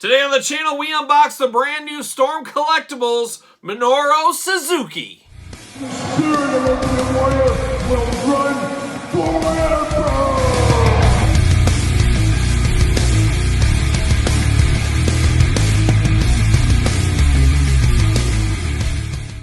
Today on the channel, we unbox the brand new Storm Collectibles Minoru Suzuki. The spirit of Ultimate Warrior will run forever!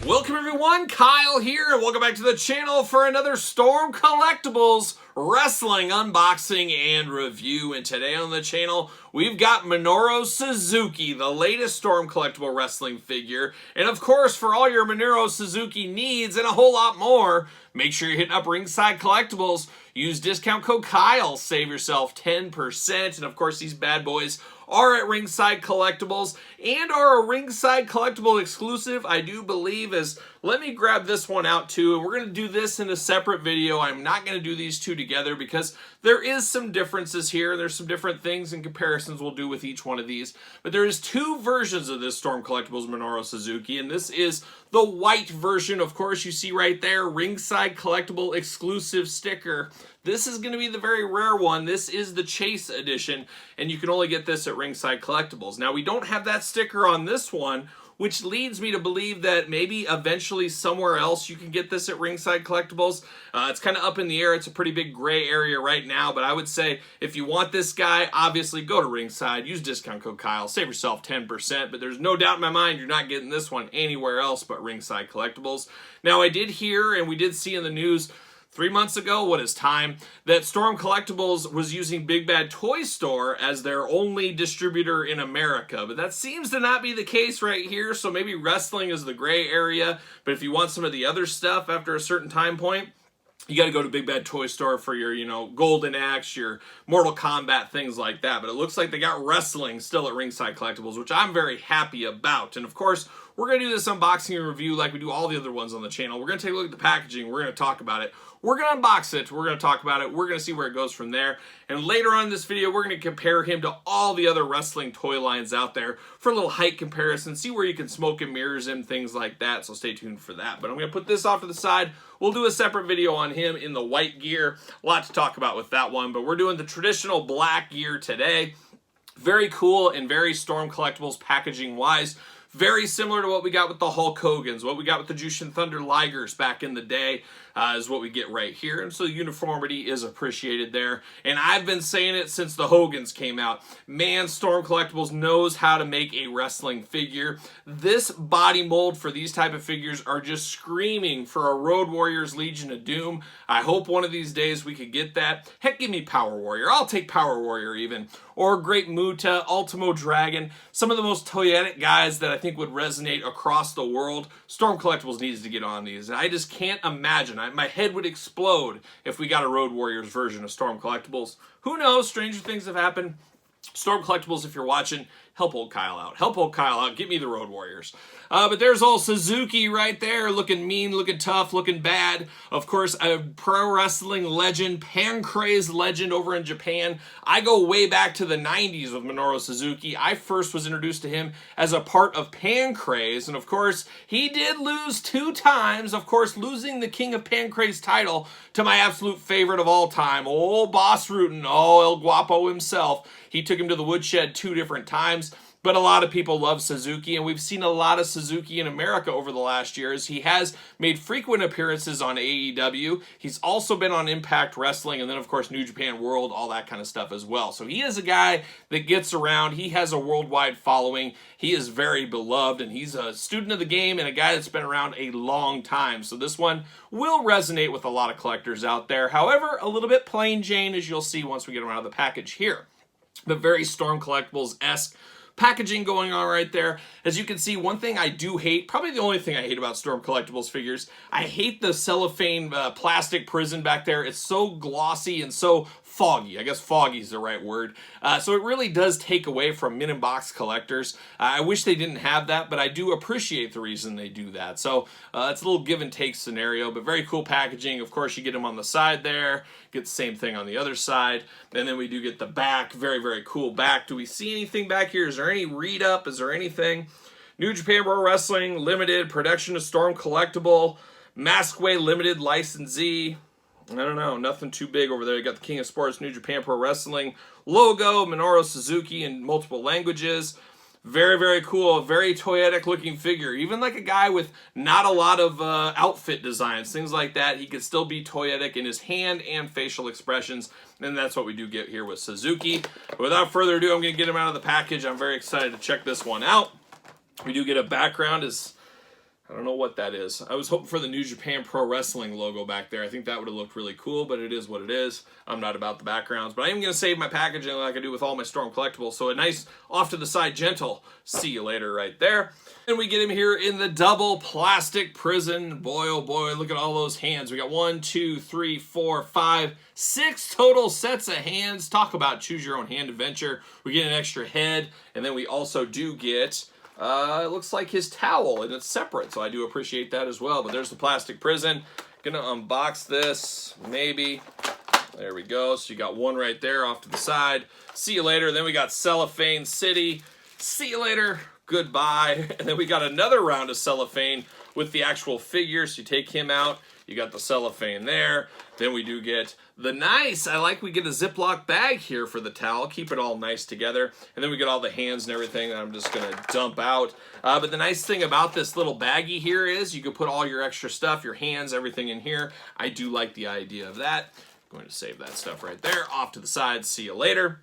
Welcome everyone, Kyle here, and welcome back to the channel for another Storm Collectibles wrestling unboxing and review. And today on the channel, we've got Minoru Suzuki, the latest Storm Collectible wrestling figure. And of course, for all your Minoru Suzuki needs and a whole lot more, make sure you're hitting up Ringside Collectibles. Use discount code Kyle, save yourself 10%. And of course, these bad boys are at Ringside Collectibles and are a Ringside Collectible exclusive, I do believe. Let me grab this one out too, and we're going to do this in a separate video. I'm not going to do these two together because there is some differences here. There's some different things and comparisons we'll do with each one of these. But there is two versions of this Storm Collectibles Minoru Suzuki, and this is the white version. Of course, you see right there, Ringside Collectible exclusive sticker. This is going to be the very rare one. This is the Chase edition, and you can only get this at Ringside Collectibles. Now, we don't have that sticker on this one, which leads me to believe that maybe eventually somewhere else you can get this at Ringside Collectibles. It's kind of up in the air. It's a pretty big gray area right now, but I would say if you want this guy, obviously go to Ringside. Use discount code Kyle. Save yourself 10%, but there's no doubt in my mind you're not getting this one anywhere else but Ringside Collectibles. Now, I did hear and we did see in the news 3 months ago, what is time, that Storm Collectibles was using Big Bad Toy Store as their only distributor in America. But that seems to not be the case right here, so maybe wrestling is the gray area. But if you want some of the other stuff after a certain time point, you got to go to Big Bad Toy Store for your, Golden Axe, your Mortal Kombat, things like that. But it looks like they got wrestling still at Ringside Collectibles, which I'm very happy about. And of course, we're going to do this unboxing and review like we do all the other ones on the channel. We're going to take a look at the packaging. We're going to talk about it. We're going to unbox it. We're going to talk about it. We're going to see where it goes from there. And later on in this video, we're going to compare him to all the other wrestling toy lines out there for a little height comparison, see where you can smoke and mirrors him, things like that. So stay tuned for that. But I'm going to put this off to the side. We'll do a separate video on him in the white gear. A lot to talk about with that one, but we're doing the traditional black gear today. Very cool and very Storm Collectibles packaging-wise. Very similar to what we got with the Hulk Hogan's, what we got with the Jushin Thunder Ligers back in the day is what we get right here. And so uniformity is appreciated there. And I've been saying it since the Hogan's came out. Man, Storm Collectibles knows how to make a wrestling figure. This body mold for these type of figures are just screaming for a Road Warriors Legion of Doom. I hope one of these days we could get that. Heck, give me Power Warrior. I'll take Power Warrior even. Or Great Muta, Ultimo Dragon. Some of the most toyetic guys that I think would resonate across the world. Storm Collectibles needs to get on these. And I just can't imagine. My head would explode if we got a Road Warriors version of Storm Collectibles. Who knows? Stranger things have happened. Storm Collectibles, if you're watching, help old Kyle out. Help old Kyle out. Get me the Road Warriors. But there's old Suzuki right there, looking mean, looking tough, looking bad. Of course, a pro wrestling legend, Pancrase legend over in Japan. I go way back to the 90s with Minoru Suzuki. I first was introduced to him as a part of Pancrase. And of course, he did lose 2 times. Of course, losing the King of Pancrase title to my absolute favorite of all time, old Boss Rutan, El Guapo himself. He took him to the woodshed 2 different times. But a lot of people love Suzuki, and we've seen a lot of Suzuki in America over the last years. He has made frequent appearances on AEW. He's also been on Impact Wrestling, and then, of course, New Japan World, all that kind of stuff as well. So he is a guy that gets around. He has a worldwide following. He is very beloved, and he's a student of the game and a guy that's been around a long time. So this one will resonate with a lot of collectors out there. However, a little bit plain Jane, as you'll see once we get around the package here. But very Storm Collectibles-esque packaging going on right there. As you can see, one thing I do hate, probably the only thing I hate about Storm Collectibles figures, I hate the cellophane plastic prison back there. It's so glossy and so foggy. I guess foggy is the right word. So it really does take away from min and box collectors. I wish they didn't have that, but I do appreciate the reason they do that. So it's a little give and take scenario, but very cool packaging. Of course, you get them on the side there, get the same thing on the other side, and then we do get the back. Very, very cool back. Do we see anything back here? Is there any read up? Is there anything? New Japan Pro Wrestling Limited, production of Storm Collectible, Maskway Limited licensee. I don't know, nothing too big over there. You got the King of Sports, New Japan Pro Wrestling logo, Minoru Suzuki in multiple languages. Very, very cool. Very toyetic looking figure. Even like a guy with not a lot of outfit designs, things like that, he could still be toyetic in his hand and facial expressions. And that's what we do get here with Suzuki. But without further ado, I'm going to get him out of the package. I'm very excited to check this one out. We do get a background as... I don't know what that is. I was hoping for the New Japan Pro Wrestling logo back there. I think that would have looked really cool, but it is what it is. I'm not about the backgrounds, but I am going to save my packaging like I do with all my Storm collectibles. So a nice off-to-the-side gentle see you later right there. And we get him here in the double plastic prison. Boy, oh boy, look at all those hands. We got 1, 2, 3, 4, 5, 6 total sets of hands. Talk about choose your own hand adventure. We get an extra head, and then we also do get... it looks like his towel, and it's separate, so I do appreciate that as well. But there's the plastic prison. Gonna unbox this, maybe. There we go. So you got one right there off to the side. See you later. Then we got Cellophane City. See you later. Goodbye. And then we got another round of cellophane with the actual figure. So you take him out. You got the cellophane there. Then we do get the nice, I like we get a Ziploc bag here for the towel. Keep it all nice together. And then we get all the hands and everything that I'm just going to dump out. But the nice thing about this little baggie here is you can put all your extra stuff, your hands, everything in here. I do like the idea of that. I'm going to save that stuff right there. Off to the side. See you later.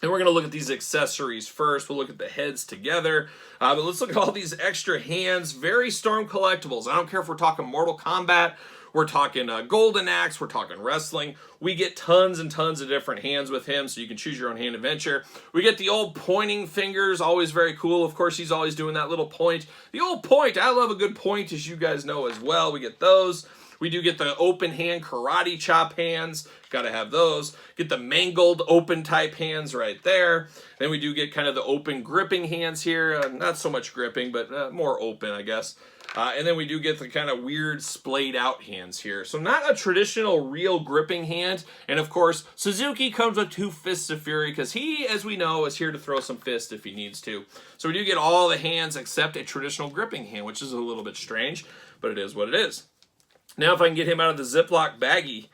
And we're going to look at these accessories first. We'll look at the heads together. But let's look at all these extra hands. Very Storm collectibles. I don't care if we're talking Mortal Kombat, we're talking Golden Axe, we're talking wrestling. We get tons and tons of different hands with him, so you can choose your own hand adventure. We get the old pointing fingers, always very cool. Of course, he's always doing that little point. The old point, I love a good point, as you guys know as well. We get those. We do get the open hand karate chop hands. Got to have those. Get the mangled open type hands right there. Then we do get kind of the open gripping hands here. Not so much gripping, but more open, I guess. And then we do get the kind of weird splayed out hands here. So not a traditional real gripping hand. And of course, Suzuki comes with 2 fists of fury because he, as we know, is here to throw some fists if he needs to. So we do get all the hands except a traditional gripping hand, which is a little bit strange, but it is what it is. Now if I can get him out of the Ziploc baggie.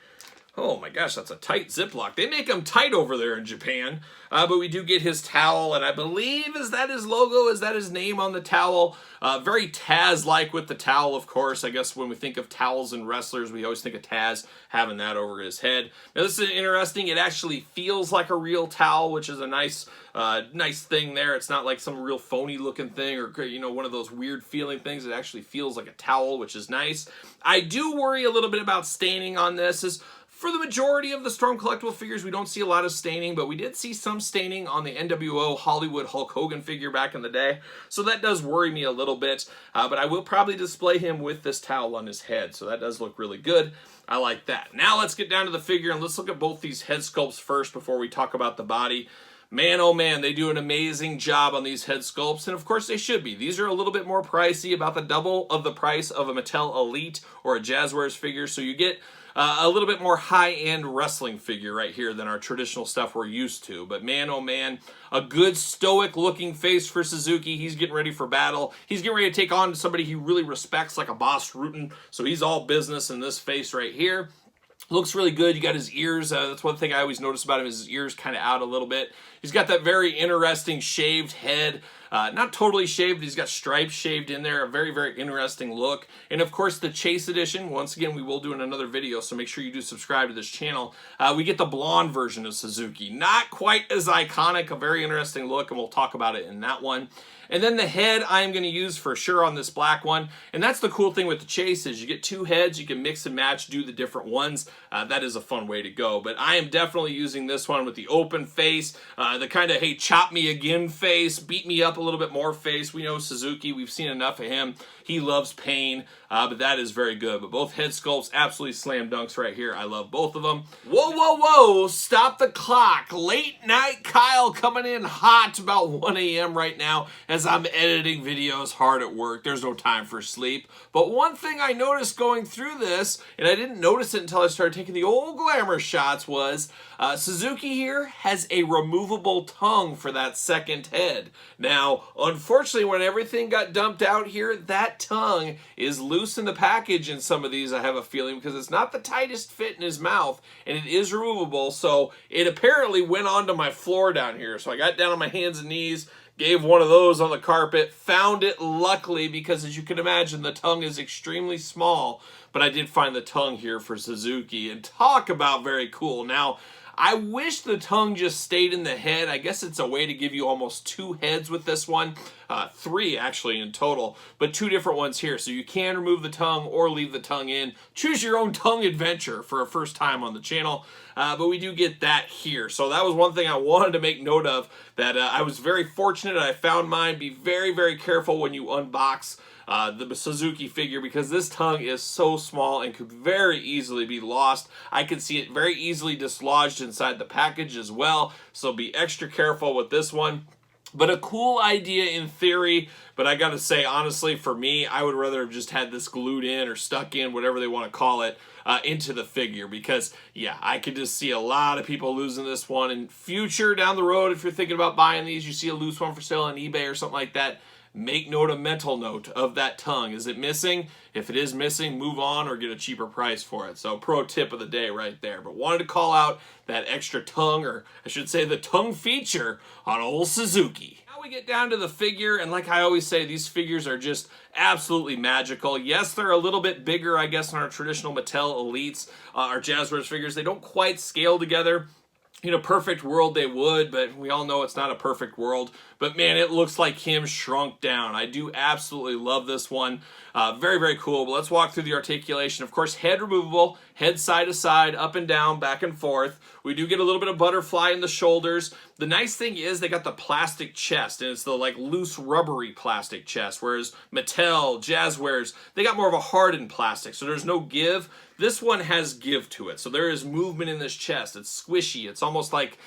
Oh my gosh, that's a tight Ziploc. They make them tight over there in Japan. But we do get his towel, and I believe, is that his logo? Is that his name on the towel? Very Taz-like with the towel, of course. I guess when we think of towels and wrestlers, we always think of Taz having that over his head. Now this is interesting. It actually feels like a real towel, which is a nice thing there. It's not like some real phony looking thing or, you know, one of those weird feeling things. It actually feels like a towel, which is nice. I do worry a little bit about staining on this. For the majority of the Storm collectible figures, we don't see a lot of staining, but we did see some staining on the NWO Hollywood Hulk Hogan figure back in the day. So that does worry me a little bit, but I will probably display him with this towel on his head. So that does look really good. I like that. Now let's get down to the figure and let's look at both these head sculpts first before we talk about the body. Man, oh man, they do an amazing job on these head sculpts, and of course they should be. These are a little bit more pricey, about the double of the price of a Mattel Elite or a Jazzwares figure, so you get a little bit more high-end wrestling figure right here than our traditional stuff we're used to. But man, oh man, a good stoic-looking face for Suzuki. He's getting ready for battle. He's getting ready to take on somebody he really respects, like a Boss Rutan, so he's all business in this face right here. Looks really good. You got his ears. That's one thing I always notice about him, is his ears kind of out a little bit. He's got that very interesting shaved head. Not totally shaved. He's got stripes shaved in there. A very, very interesting look. And of course, the Chase Edition. Once again, we will do in another video, so make sure you do subscribe to this channel. We get the blonde version of Suzuki. Not quite as iconic. A very interesting look, and we'll talk about it in that one. And then the head I am going to use for sure on this black one. And that's the cool thing with the Chase, is you get 2 heads. You can mix and match, do the different ones. That is a fun way to go. But I am definitely using this one with the open face. The kind of, hey, chop me again face, beat me up a little bit more face. We know Suzuki. We've seen enough of him. He loves pain, but that is very good. But both head sculpts, absolutely slam dunks right here. I love both of them. Whoa, whoa, whoa, stop the clock. Late night Kyle coming in hot about 1 a.m. right now as I'm editing videos hard at work. There's no time for sleep. But one thing I noticed going through this, and I didn't notice it until I started taking the old glamour shots, was Suzuki here has a removable tongue for that second head. Now, unfortunately, when everything got dumped out here, that tongue is loose loose in the package in some of these, I have a feeling, because it's not the tightest fit in his mouth, and it is removable, so it apparently went onto my floor down here. So I got down on my hands and knees, gave one of those on the carpet, found it luckily, because as you can imagine, the tongue is extremely small, but I did find the tongue here for Suzuki, and talk about very cool. Now, I wish the tongue just stayed in the head. I guess it's a way to give you almost 2 heads with this one. 3 actually in total, but 2 different ones here. So you can remove the tongue or leave the tongue in. Choose your own tongue adventure for a first time on the channel. But we do get that here. So that was one thing I wanted to make note of, that I was very fortunate I found mine. Be very, very careful when you unbox the Suzuki figure, because this tongue is so small and could very easily be lost. I could see it very easily dislodged inside the package as well, so be extra careful with this one. But a cool idea in theory, but I gotta say, honestly, for me, I would rather have just had this glued in or stuck in, whatever they want to call it, into the figure, because, yeah, I could just see a lot of people losing this one. In future, down the road, if you're thinking about buying these, you see a loose one for sale on eBay or something like that, make note, a mental note of that tongue. Is it missing? If it is missing, move on or get a cheaper price for it. So pro tip of the day right there. But wanted to call out that extra tongue, or I should say the tongue feature on old Suzuki. Now we get down to the figure, and like I always say, these figures are just absolutely magical. Yes, they're a little bit bigger, I guess, than our traditional Mattel Elites, our Jazzwares figures. They don't quite scale together. In a perfect world they would, but we all know it's not a perfect world. But man, it looks like him shrunk down. I do absolutely love this one. Very, very cool. But let's walk through the articulation. Of course, head removable, head side to side, up and down, back and forth. We do get a little bit of butterfly in the shoulders. The nice thing is they got the plastic chest, and it's the like loose rubbery plastic chest, whereas Mattel, Jazzwares, they got more of a hardened plastic, so there's no give. This one has give to it, so there is movement in this chest. It's squishy. It's almost like,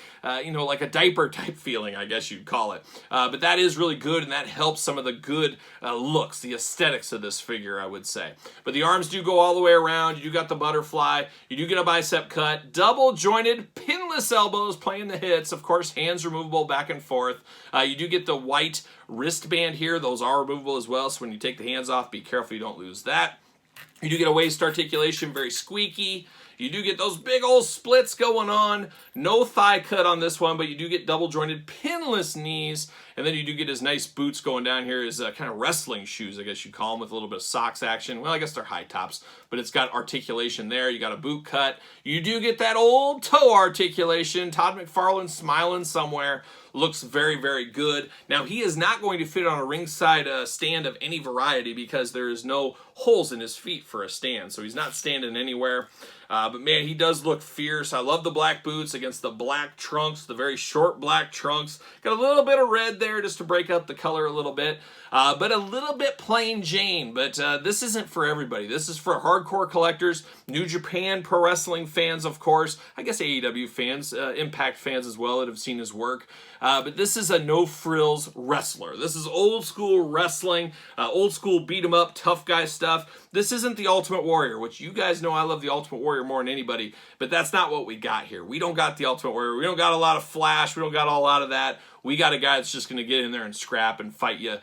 you know, like a diaper type feeling, I guess you'd call it. But that is really good, and that helps some of the good looks, the aesthetics of this figure, I would say. But the arms do go all the way around. You do got the butterfly. You do get a bicep cut. Double jointed, pinless elbows playing the hits. Of course, hands removable back and forth. You do get the white wristband here. Those are removable as well, so when you take the hands off, be careful you don't lose that. You do get a waist articulation, very squeaky. You do get those big old splits going on. No thigh cut on this one, but you do get double jointed pinless knees. And then you do get his nice boots going down here, his kind of wrestling shoes, I guess you call them, with a little bit of socks action. Well, I guess they're high tops, but it's got articulation there. You got a boot cut. You do get that old toe articulation. Todd McFarlane smiling somewhere. Looks very, very good. Now, he is not going to fit on a ringside stand of any variety, because there is no holes in his feet for a stand, so he's not standing anywhere. But man, he does look fierce. I love the black boots against the black trunks, the very short black trunks. Got a little bit of red there just to break up the color a little bit, but a little bit plain Jane. But this isn't for everybody. This is for hardcore collectors, New Japan Pro Wrestling fans, of course. I guess AEW fans, Impact fans as well that have seen his work. But this is a no-frills wrestler. This is old school wrestling, old school beat-em-up, tough guy stuff. This isn't the Ultimate Warrior, which you guys know I love the Ultimate Warrior more than anybody, but that's not what we got here. We don't got the Ultimate Warrior. We don't got a lot of flash. We don't got a lot of that. We got a guy that's just going to get in there and scrap and fight you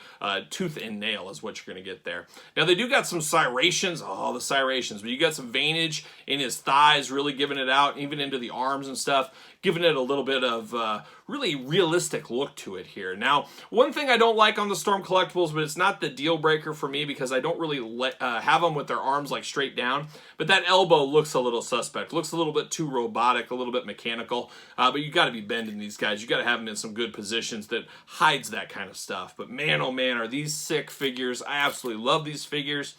tooth and nail is what you're going to get there. Now, they do got some serrations. Oh, the serrations. But you got some veinage in his thighs, really giving it out, even into the arms and stuff, giving it a little bit of really realistic look to it here. Now, one thing I don't like on the Storm Collectibles, but it's not the deal breaker for me because I don't really have them with their arms like straight down, but that elbow looks a little suspect. Looks a little bit too robotic, a little bit mechanical, but you got to be bending these guys. You got to have them in some good positions that hides that kind of stuff. But man, oh man, are these sick figures. I absolutely love these figures.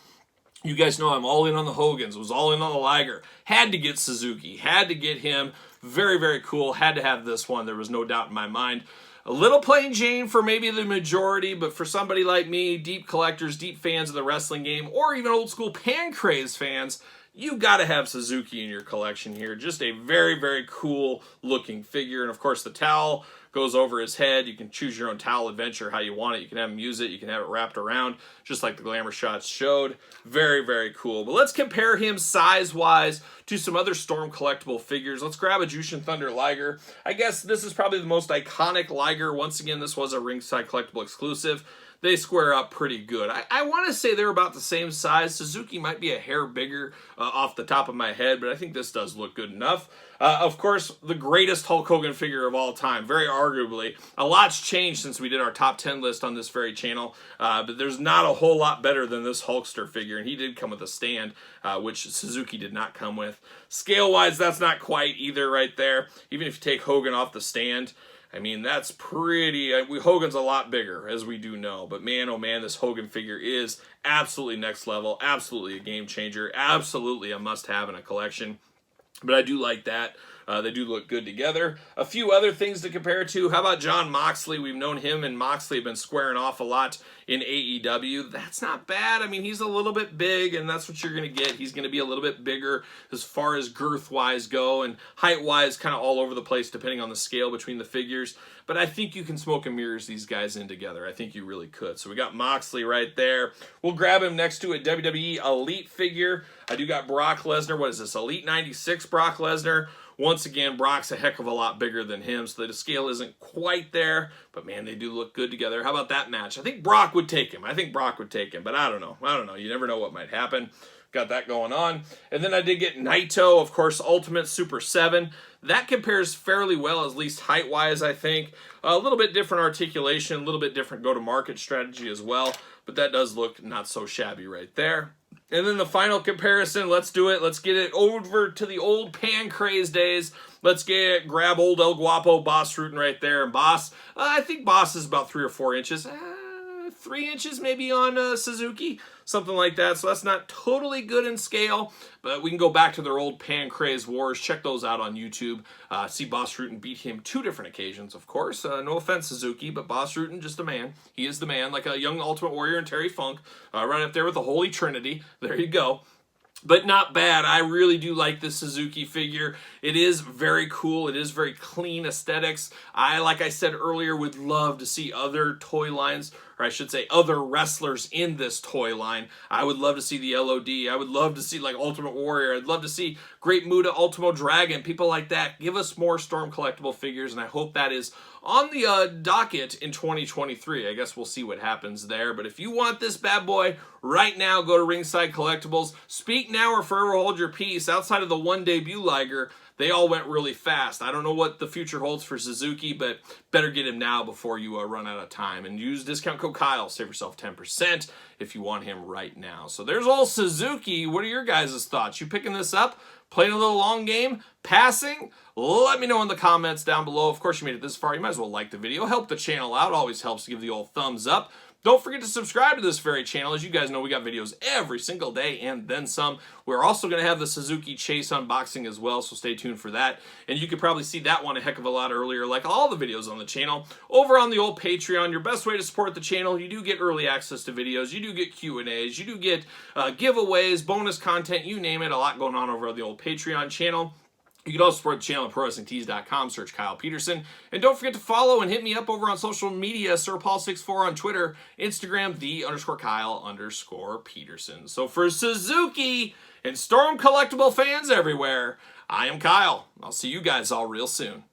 You guys know I'm all in on the Hogans, was all in on the Liger. Had to get Suzuki, had to get him. Very, very cool. Had to have this one. There was no doubt in my mind. A little plain Jane for maybe the majority, but for somebody like me, deep collectors, deep fans of the wrestling game, or even old school Pancrase fans, you got to have Suzuki in your collection here. Just a very, very cool looking figure. And of course, the towel goes over his head. You can choose your own towel adventure how you want it. You can have him use it. You can have it wrapped around, just like the glamour shots showed. Very, very cool. But let's compare him size-wise to some other Storm collectible figures. Let's grab a Jushin Thunder Liger. I guess this is probably the most iconic Liger. Once again, this was a Ringside Collectible exclusive. they square up pretty good. I want to say they're about the same size. Suzuki might be a hair bigger off the top of my head, but I think this does look good enough. Of course, the greatest Hulk Hogan figure of all time, very arguably. A lot's changed since we did our top 10 list on this very channel, but there's not a whole lot better than this Hulkster figure, and he did come with a stand, which Suzuki did not come with. Scale-wise, that's not quite either right there. Even if you take Hogan off the stand, I mean, that's pretty... Hogan's a lot bigger, as we do know. But man, oh man, this Hogan figure is absolutely next level. Absolutely a game changer. Absolutely a must-have in a collection. But I do like that. They do look good together. A few other things to compare to. How about John Moxley? We've known him and Moxley have been squaring off a lot in AEW. That's not bad. I mean, he's a little bit big, and that's what you're going to get. He's going to be a little bit bigger as far as girth-wise go, and height-wise kind of all over the place depending on the scale between the figures. But I think you can smoke and mirrors these guys in together. I think you really could. So we got Moxley right there. We'll grab him next to a WWE Elite figure. I do got Brock Lesnar. What is this? Elite 96 Brock Lesnar. Once again, Brock's a heck of a lot bigger than him, so the scale isn't quite there. But man, they do look good together. How about that match? I think Brock would take him. But I don't know. You never know what might happen. Got that going on. And then I did get Naito, of course, Ultimate Super 7. That compares fairly well, at least height-wise, I think. A little bit different articulation, a little bit different go-to-market strategy as well. But that does look not so shabby right there. And then the final comparison, let's do it. Let's get it over to the old Pancrase days. Let's grab old El Guapo Boss Rutan right there. And Boss, I think Boss is about 3 or 4 inches. 3 inches maybe on Suzuki, something like that. So that's not totally good in scale, but we can go back to their old Pancrase wars. Check those out on YouTube. See Boss Rutan beat him 2 different occasions, of course. No offense, Suzuki, but Boss Rutan, just a man. He is the man, like a young Ultimate Warrior and Terry Funk. Right up there with the Holy Trinity. There you go. But not bad. I really do like this Suzuki figure. It is very cool. It is very clean aesthetics. Like I said earlier, would love to see other toy lines, or I should say other wrestlers in this toy line. I would love to see the LOD. I would love to see like Ultimate Warrior. I'd love to see Great Muta, Ultimo Dragon, people like that. Give us more Storm Collectible figures, and I hope that is on the docket in 2023. I guess we'll see what happens there. But if you want this bad boy right now, go to Ringside Collectibles. Speak now or forever hold your peace. Outside of the one debut Liger, they all went really fast. I don't know what the future holds for Suzuki, but better get him now before you run out of time. And use discount code Kyle. Save yourself 10% if you want him right now. So there's old Suzuki. What are your guys' thoughts? You picking this up? Playing a little long game? Passing? Let me know in the comments down below. Of course, you made it this far. You might as well like the video. Help the channel out. Always helps to give the old thumbs up. Don't forget to subscribe to this very channel. As you guys know, we got videos every single day and then some. We're also going to have the Suzuki Chase unboxing as well, so stay tuned for that. And you could probably see that one a heck of a lot earlier, like all the videos on the channel. Over on the old Patreon, your best way to support the channel, you do get early access to videos, you do get Q&As, you do get giveaways, bonus content, you name it. A lot going on over on the old Patreon channel. You can also support the channel at ProWrestlingTees.com, search Kyle Peterson. And don't forget to follow and hit me up over on social media, SirPaul64 on Twitter, Instagram, _Kyle_Peterson. So for Suzuki and Storm Collectible fans everywhere, I am Kyle. I'll see you guys all real soon.